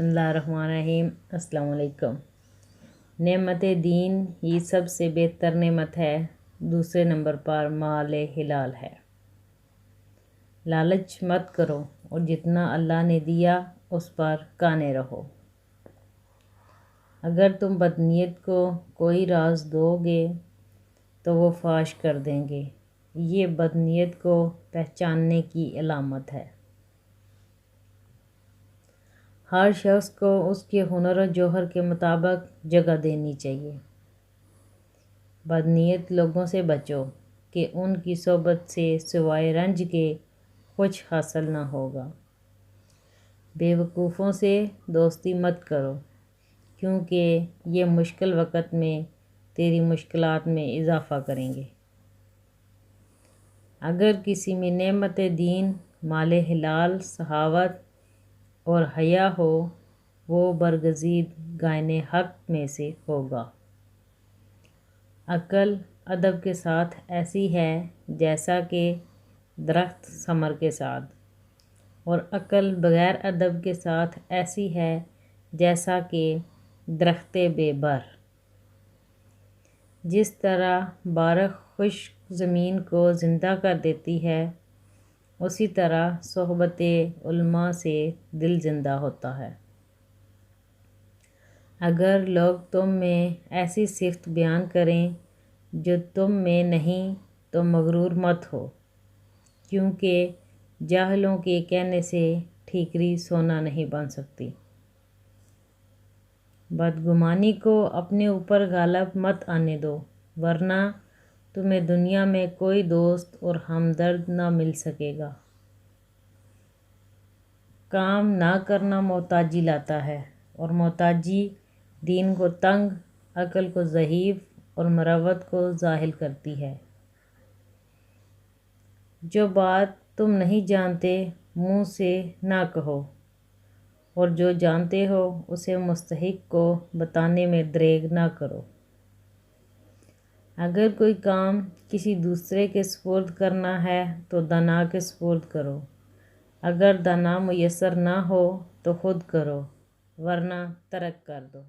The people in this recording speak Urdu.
بسم اللہ الرحمن الرحیم۔ السلام علیکم۔ نعمت دین ہی سب سے بہتر نعمت ہے، دوسرے نمبر پر مال حلال ہے۔ لالچ مت کرو اور جتنا اللہ نے دیا اس پر قانے رہو۔ اگر تم بدنیت کو کوئی راز دو گے تو وہ فاش کر دیں گے، یہ بدنیت کو پہچاننے کی علامت ہے۔ ہر شخص کو اس کے ہنر و جوہر کے مطابق جگہ دینی چاہیے۔ بدنیت لوگوں سے بچو کہ ان کی صحبت سے سوائے رنج کے کچھ حاصل نہ ہوگا۔ بے وقوفوں سے دوستی مت کرو کیونکہ یہ مشکل وقت میں تیری مشکلات میں اضافہ کریں گے۔ اگر کسی میں نعمت دین، مال حلال، سخاوت اور حیا ہو، وہ برگزید گائن حق میں سے ہوگا۔ عقل ادب کے ساتھ ایسی ہے جیسا کہ درخت ثمر کے ساتھ، اور عقل بغیر ادب کے ساتھ ایسی ہے جیسا کہ درخت بے بر۔ جس طرح بارش خشک زمین کو زندہ کر دیتی ہے، اسی طرح صحبت علماء سے دل زندہ ہوتا ہے۔ اگر لوگ تم میں ایسی صفت بیان کریں جو تم میں نہیں تو مغرور مت ہو، کیونکہ جاہلوں کے کہنے سے ٹھیکری سونا نہیں بن سکتی۔ بدگمانی کو اپنے اوپر غالب مت آنے دو، ورنہ تمہیں دنیا میں کوئی دوست اور ہمدرد نہ مل سکے گا۔ کام نہ کرنا محتاجی لاتا ہے، اور محتاجی دین کو تنگ، عقل کو ضعیف اور مروت کو زاہل کرتی ہے۔ جو بات تم نہیں جانتے منہ سے نہ کہو، اور جو جانتے ہو اسے مستحق کو بتانے میں دریغ نہ کرو۔ اگر کوئی کام کسی دوسرے کے سپرد کرنا ہے تو دانا کے سپرد کرو، اگر دانا میسر نہ ہو تو خود کرو، ورنہ ترک کر دو۔